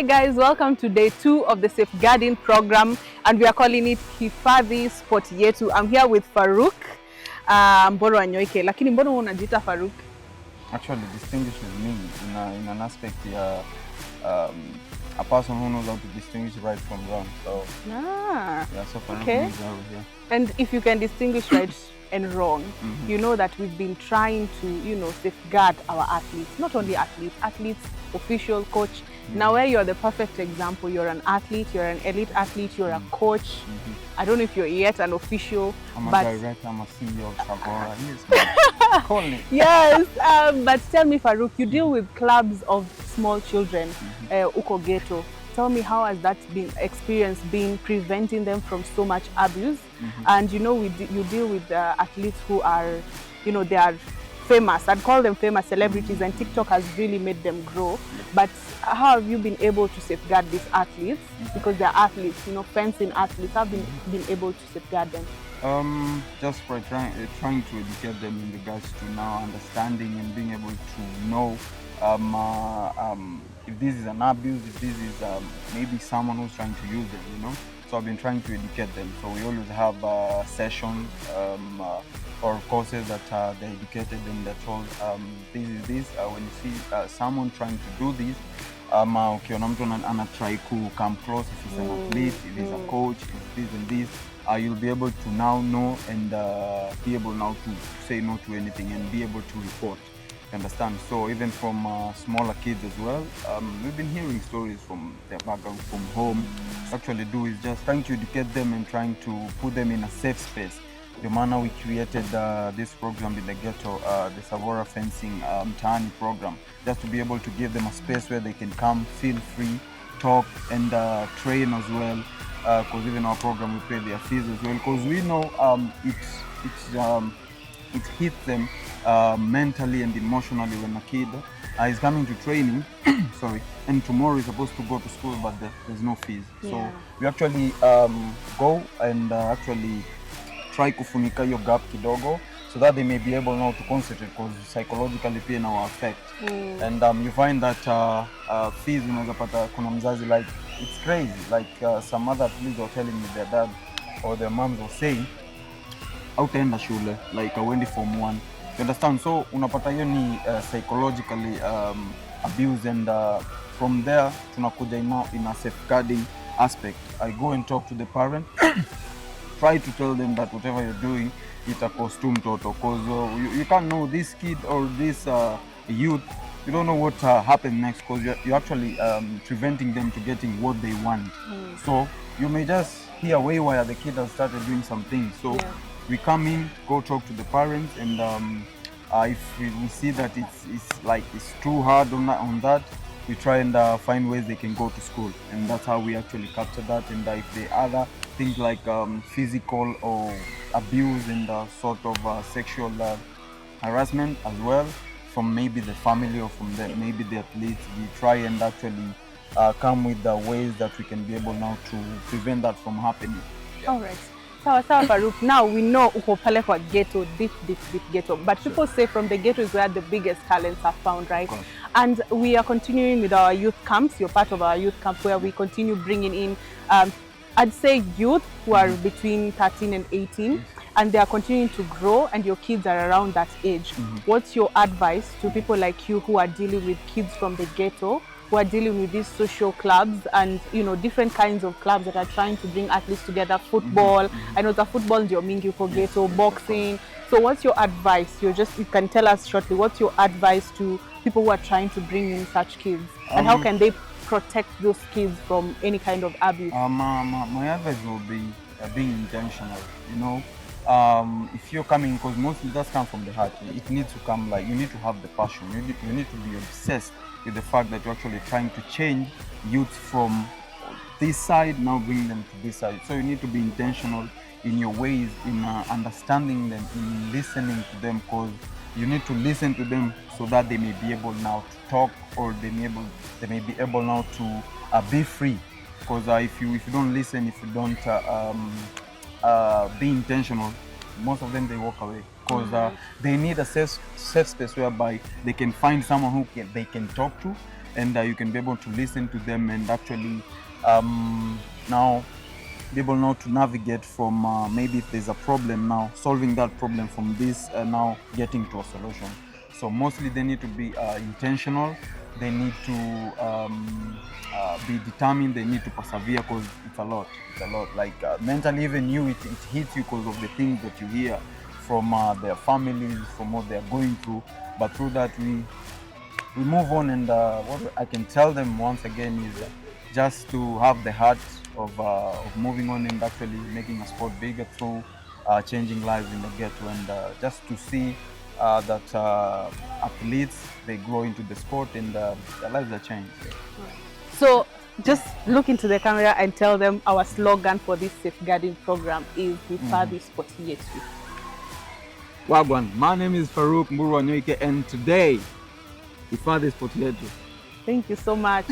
Hi guys, welcome to day 2 of the safeguarding program, and we are calling it Hifadhi Sport Yetu. I'm here with Farouk, Mburu Wanyoike. Lakini mbona unajiita Farouk? Actually distinguishes me in an aspect a person who knows how to distinguish right from wrong. So yeah, so Farouk means yeah. And if you can distinguish right and wrong, you know that we've been trying to, safeguard our athletes. Not only athletes, official, coach. Now where you're the perfect example, you're an athlete, you're an elite athlete, you're a coach. I don't know if you're yet an official. I'm a director, I'm a CEO of Sabora. Yes, call me. Yes, but tell me, Farouk, you deal with clubs of small children, uko ghetto. Tell me, how has that experience been preventing them from so much abuse? And you deal with athletes who are, they are famous. I'd call them famous celebrities, and TikTok has really made them grow. But how have you been able to safeguard these athletes? Because they're athletes, fencing athletes. Have been able to safeguard them? Just for trying to educate them in regards to now understanding and being able to know if this is an abuse, if this is maybe someone who's trying to use them, So I've been trying to educate them. So we always have sessions or courses that they're educated and they're told this is this. When you see someone trying to do this, ukiona mtu anatry to come close, if he's an athlete, if he's a coach, if this and this, you'll be able to now know and be able now to say no to anything and be able to report. Understand? So even from smaller kids as well, we've been hearing stories from their background, from home. Actually do is just trying to educate them and trying to put them in a safe space. The manner we created this program in the ghetto, the Savora Fencing Mtaani program, just to be able to give them a space where they can come, feel free, talk and train as well. Because even our program we pay their fees as well. Because we know it hits them mentally and emotionally when a kid is coming to training, sorry, and tomorrow is supposed to go to school, but there's no fees. Yeah. So we actually go and actually try kufunika your gap kidogo so that they may be able now to concentrate, because psychologically pia now affect. And you find that fees unazapata kuna mzazi, like it's crazy, like some other athletes were telling me their dad or their moms were saying hautaenda shule, like awendi form 1. You understand? So unapata hiyo ni psychologically abuse, and from there tunakuja in a safeguarding aspect. I go and talk to the parent, try to tell them that whatever you're doing, it's a costume total, because you can't know this kid or this youth. You don't know what happens next, because you're actually preventing them to getting what they want. So you may just hear way where the kid has started doing some things. So we come in, go talk to the parents, and if we see that it's too hard on that, we try and find ways they can go to school, and that's how we actually capture that. And if the other things like physical or abuse and sort of sexual harassment as well, from maybe the family or from maybe the athletes, we try and actually come with the ways that we can be able now to prevent that from happening. All right. Sawa Farouk, now we know uko pale kwa ghetto, deep ghetto, but people say from the ghetto is where the biggest talents are found, right? And we are continuing with our youth camps. You're part of our youth camp where we continue bringing in, I'd say youth who are between 13 and 18, and they are continuing to grow, and your kids are around that age. What's your advice to people like you who are dealing with kids from the ghetto, who are dealing with these social clubs and different kinds of clubs that are trying to bring athletes together? Football, I know the football ndio mingi uko ghetto, boxing. So what's your advice? You can tell us shortly, what's your advice to people who are trying to bring in such kids, and how can they protect those kids from any kind of abuse? My advice will be being intentional. If you're coming, because mostly it does come from the heart, it needs to come, like you need to have the passion, you need to be obsessed with the fact that you're actually trying to change youth from this side, now bring them to this side. So you need to be intentional in your ways, in understanding them, in listening to them, because you need to listen to them so that they may be able now to talk, or they may be able now to be free. Because if you don't listen, if you don't be intentional, most of them they walk away, because they need a safe space whereby they can find someone who they can talk to, and you can be able to listen to them and actually now be able now to navigate from maybe if there's a problem now, solving that problem from this now getting to a solution. So mostly they need to be intentional, they need to be determined, they need to persevere, because it's a lot, like mentally even you, it hits you because of the things that you hear from their families, from what they're going through. But through that we move on, and what I can tell them once again is just to have the heart of moving on and actually making a sport bigger through changing lives in the ghetto, and just to see that athletes, they grow into the sport and their lives are changed. So just look into the camera and tell them our slogan for this safeguarding program is Hifadhi Spoti Yetu. Wagwan, my name is Farouk Mburu Wanyoike, and today Hifadhi Spoti Yetu. Thank you so much.